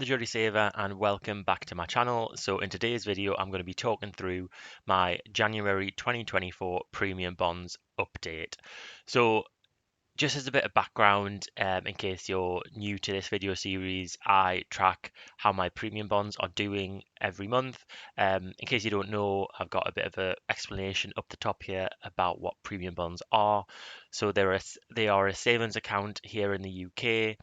the Jury Saver and welcome back to my channel. So in today's video I'm going to be talking through my January 2024 premium bonds update. So just as a bit of background, in case you're new to this video series, I track how my premium bonds are doing every month. In case you don't know, I've got a bit of an explanation up the top here about what premium bonds are. So they are a savings account here in the UK,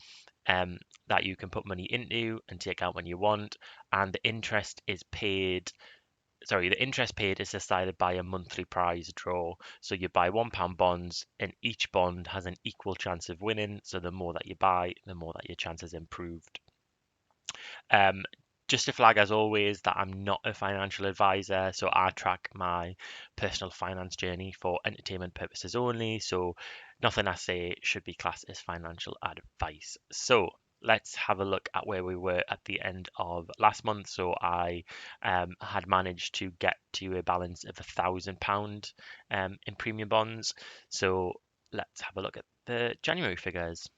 um, that you can put money into and take out when you want, and the interest is paid. Sorry, the interest paid is decided by a monthly prize draw. So you buy £1 bonds, and each bond has an equal chance of winning. So the more that you buy, the more that your chances improved. Um, just to flag, as always, that I'm not a financial advisor, so I track my personal finance journey for entertainment purposes only. So nothing I say should be classed as financial advice. So let's have a look at where we were at the end of last month. So I had managed to get to a balance of £1,000 in premium bonds. So let's have a look at the January figures.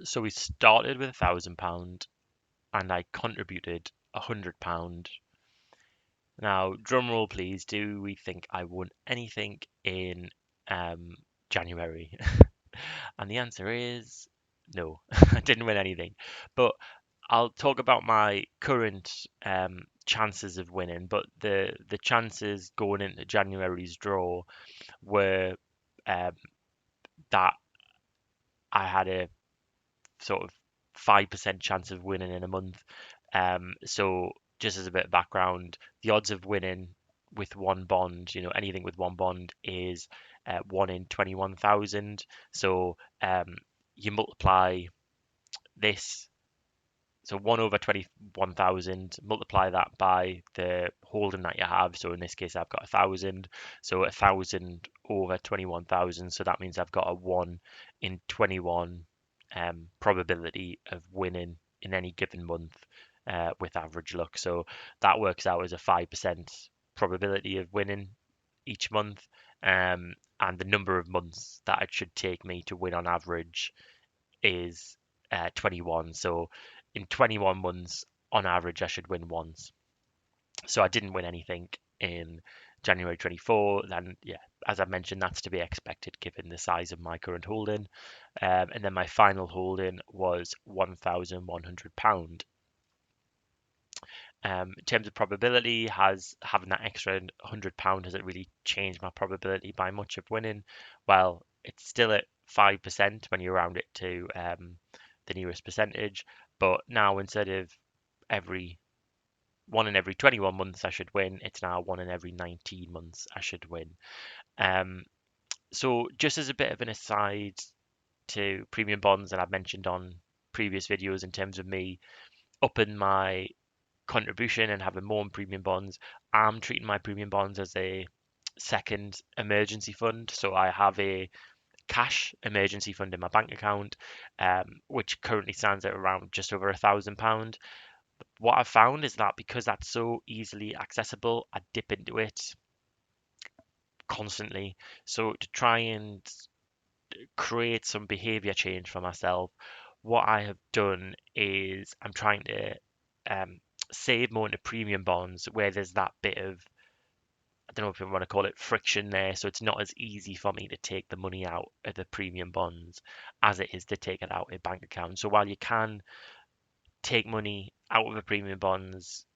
So we started with £1,000 and I contributed £100. Now, drum roll, please. Do we think I won anything in January? And the answer is no, I didn't win anything. But I'll talk about my current chances of winning. But the chances going into January's draw were um, that I had a sort of 5% chance of winning in a month. So just as a bit of background, the odds of winning with one bond, anything with one bond is 1 in 21,000. So you multiply this, so 1 over 21,000, multiply that by the holding that you have. So in this case, I've got 1,000. So 1,000 over 21,000. So that means I've got a 1 in 21 probability of winning in any given month with average luck. So that works out as a 5% probability of winning each month. And the number of months that it should take me to win on average is 21. So in 21 months, on average, I should win once. So I didn't win anything in January 24. Then, yeah, as I mentioned, that's to be expected given the size of my current holding. And then my final holding was £1,100. In terms of probability, has having that extra £100, has it really changed my probability by much of winning? Well, it's still at 5% when you round it to the nearest percentage, but now instead of every 1 in every 21 months I should win, it's now 1 in every 19 months I should win. So just as a bit of an aside to premium bonds that I've mentioned on previous videos in terms of me upping my contribution and having more in premium bonds, I'm treating my premium bonds as a second emergency fund. So I have a cash emergency fund in my bank account, which currently stands at around just over £1,000. What I've found is that because that's so easily accessible, I dip into it constantly. So to try and create some behavior change for myself, what I have done is I'm trying to save more into premium bonds where there's that bit of, I don't know if you want to call it friction there. So it's not as easy for me to take the money out of the premium bonds as it is to take it out of a bank account. So while you can take money out of the premium bonds,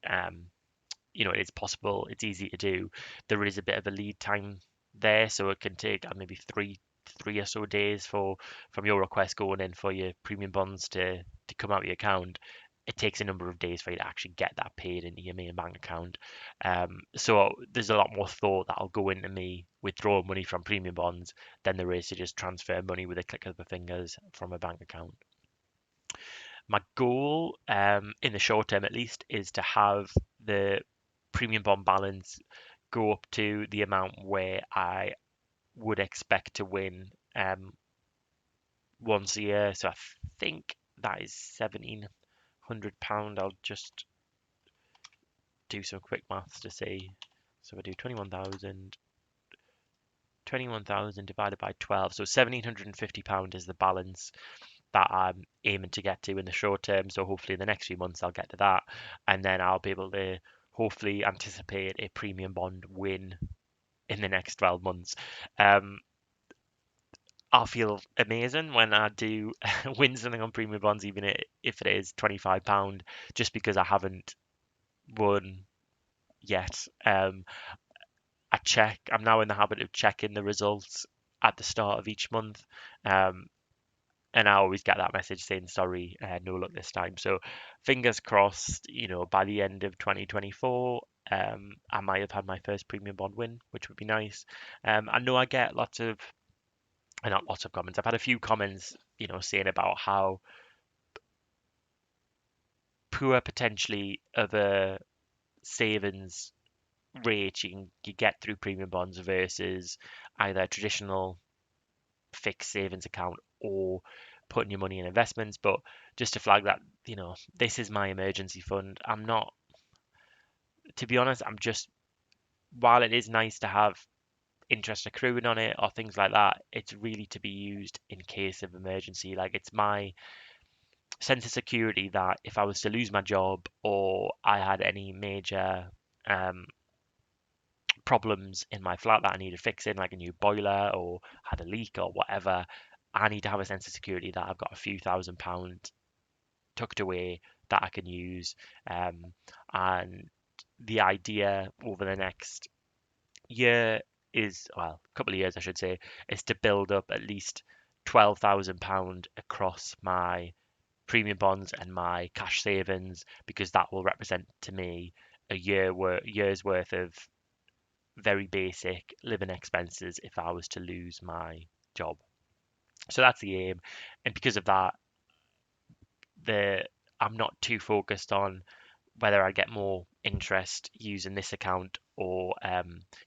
it's possible, it's easy to do. There is a bit of a lead time there, so it can take maybe three or so days from your request going in for your premium bonds to come out of your account. It takes a number of days for you to actually get that paid into your main bank account. So there's a lot more thought that'll go into me withdrawing money from premium bonds than there is to just transfer money with a click of the fingers from a bank account. My goal, in the short term at least, is to have the premium bond balance go up to the amount where I would expect to win once a year. So I think that is £1,700. I'll just do some quick maths to see. So I do 21,000 divided by 12. So £1,750 is the balance that I'm aiming to get to in the short term. So hopefully in the next few months I'll get to that, and then I'll be able to hopefully anticipate a premium bond win in the next 12 months. Um, I'll feel amazing when I do win something on premium bonds, even if it is £25, just because I haven't won yet. I'm now in the habit of checking the results at the start of each month. Um, and I always get that message saying sorry, no luck this time. So fingers crossed, by the end of 2024, I might have had my first premium bond win, which would be nice. I know I get not lots of comments. I've had a few comments, saying about how poor potentially of a savings rate you get through premium bonds versus either a traditional fixed savings account or putting your money in investments. But just to flag that, this is my emergency fund. I'm not, to be honest, while it is nice to have interest accruing on it or things like that, it's really to be used in case of emergency. Like, it's my sense of security that if I was to lose my job or I had any major um, problems in my flat that I needed fixing, like a new boiler or had a leak or whatever, I need to have a sense of security that I've got a few £1,000s tucked away that I can use. And the idea over the next year well, a couple of years, I should say, is to build up at least £12,000 across my premium bonds and my cash savings, because that will represent to me year's worth of very basic living expenses if I was to lose my job. So that's the aim, and because of that, the I'm not too focused on whether I get more interest using this account or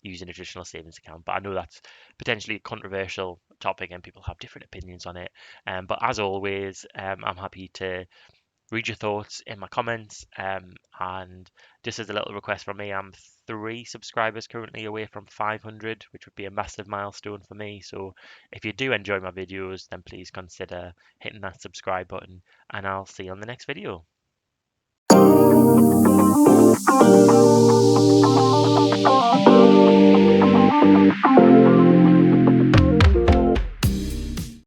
using a traditional savings account. But I know that's potentially a controversial topic and people have different opinions on it. But as always, I'm happy to read your thoughts in my comments. And just as a little request from me, I'm 3 subscribers currently away from 500, which would be a massive milestone for me. So if you do enjoy my videos, then please consider hitting that subscribe button, and I'll see you on the next video.